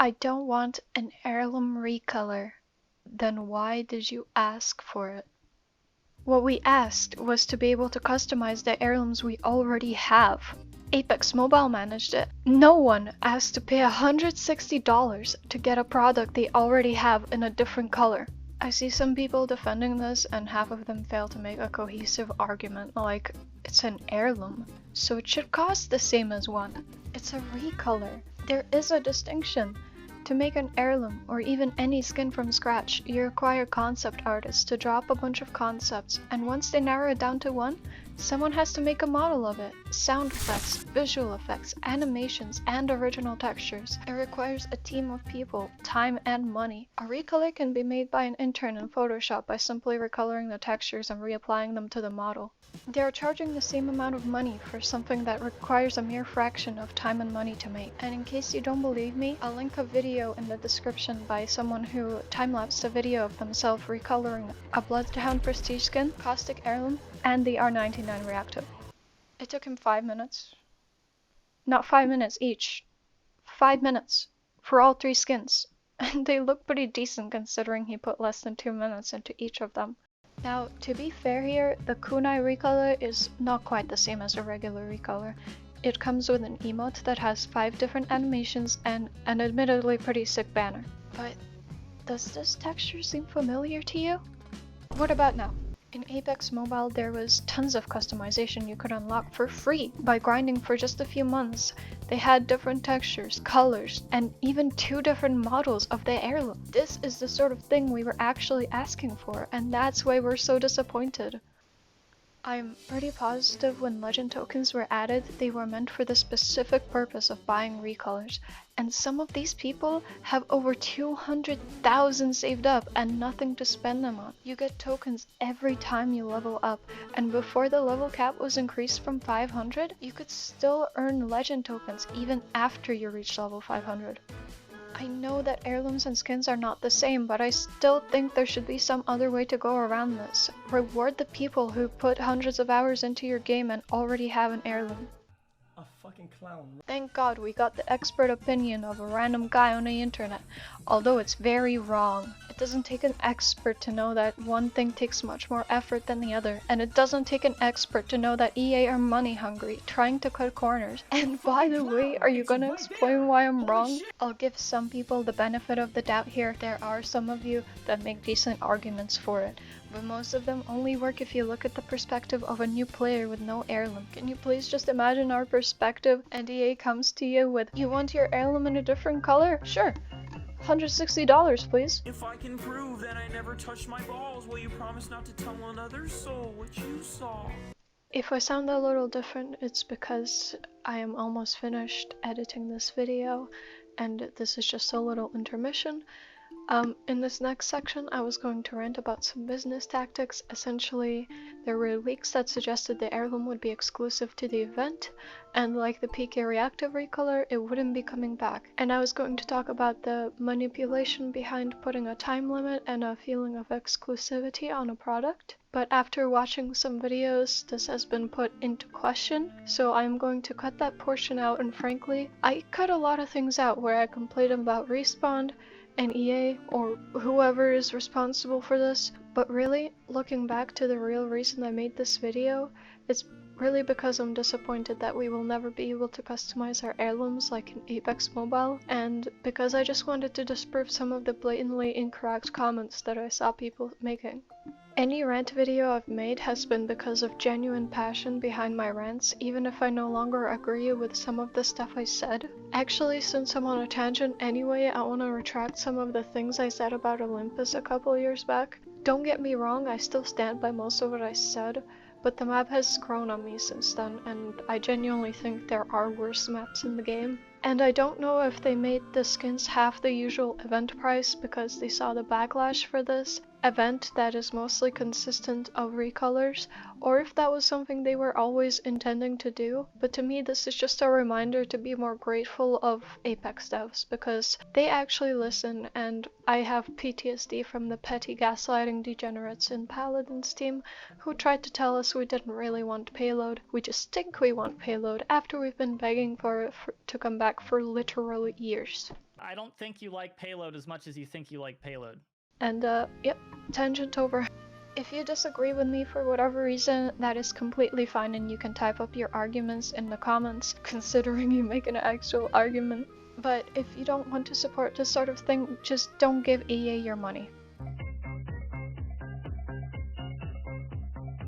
I don't want an heirloom recolor. Then why did you ask for it? What we asked was to be able to customize the heirlooms we already have. Apex Mobile managed it. No one asked to pay $160 to get a product they already have in a different color. I see some people defending this and half of them fail to make a cohesive argument like it's an heirloom, so it should cost the same as one. It's a recolor. There is a distinction. To make an heirloom, or even any skin from scratch, you require concept artists to draw up a bunch of concepts, and once they narrow it down to one, someone has to make a model of it. Sound effects, visual effects, animations, and original textures. It requires a team of people, time, and money. A recolor can be made by an intern in Photoshop by simply recoloring the textures and reapplying them to the model. They are charging the same amount of money for something that requires a mere fraction of time and money to make. And in case you don't believe me, I'll link a video in the description by someone who time-lapsed a video of themselves recoloring a Bloodhound Prestige skin, Caustic Heirloom, and the R99 Reactive. It took him 5 minutes. Not 5 minutes each. 5 minutes for all 3 skins. And they look pretty decent considering he put less than 2 minutes into each of them. Now, to be fair here, the kunai recolor is not quite the same as a regular recolor. It comes with an emote that has 5 different animations and an admittedly pretty sick banner. But does this texture seem familiar to you? What about now? In Apex Mobile, there was tons of customization you could unlock for free by grinding for just a few months. They had different textures, colors, and even 2 different models of the heirloom. This is the sort of thing we were actually asking for, and that's why we're so disappointed. I'm pretty positive when legend tokens were added, they were meant for the specific purpose of buying recolors, and some of these people have over 200,000 saved up and nothing to spend them on. You get tokens every time you level up, and before the level cap was increased from 500, you could still earn legend tokens even after you reach level 500. I know that heirlooms and skins are not the same, but I still think there should be some other way to go around this. Reward the people who put hundreds of hours into your game and already have an heirloom. A fucking clown. Thank God we got the expert opinion of a random guy on the internet, although it's very wrong. It doesn't take an expert to know that one thing takes much more effort than the other, and it doesn't take an expert to know that EA are money hungry, trying to cut corners. And by the way, are you gonna explain why I'm wrong? I'll give some people the benefit of the doubt here. There are some of you that make decent arguments for it, but most of them only work if you look at the perspective of a new player with no heirloom. Can you please just imagine our perspective and EA comes to you with, you want your heirloom in a different color? Sure. $160 please. If I can prove that I never touched my balls, will you promise not to tell another soul what you saw? If I sound a little different, it's because I am almost finished editing this video and this is just a little intermission. In this next section, I was going to rant about some business tactics. Essentially, there were leaks that suggested the heirloom would be exclusive to the event, and like the PK Reactive recolor, it wouldn't be coming back. And I was going to talk about the manipulation behind putting a time limit and a feeling of exclusivity on a product. But after watching some videos, this has been put into question, so I'm going to cut that portion out, and frankly, I cut a lot of things out where I complained about Respawn and EA, or whoever is responsible for this, but really, looking back to the real reason I made this video, it's really because I'm disappointed that we will never be able to customize our heirlooms like in Apex Mobile, and because I just wanted to disprove some of the blatantly incorrect comments that I saw people making. Any rant video I've made has been because of genuine passion behind my rants, even if I no longer agree with some of the stuff I said. Actually, since I'm on a tangent anyway, I want to retract some of the things I said about Olympus a couple years back. Don't get me wrong, I still stand by most of what I said, but the map has grown on me since then, and I genuinely think there are worse maps in the game. And I don't know if they made the skins half the usual event price because they saw the backlash for this, event that is mostly consistent of Recolors, or if that was something they were always intending to do, but to me this is just a reminder to be more grateful of Apex devs, because they actually listen, and I have PTSD from the petty gaslighting degenerates in Paladin's team who tried to tell us we didn't really want payload, we just think we want payload after we've been begging for it to come back for literal years. I don't think you like payload as much as you think you like payload. And yep, tangent over. If you disagree with me for whatever reason, that is completely fine, and you can type up your arguments in the comments, considering you make an actual argument. But if you don't want to support this sort of thing, just don't give EA your money.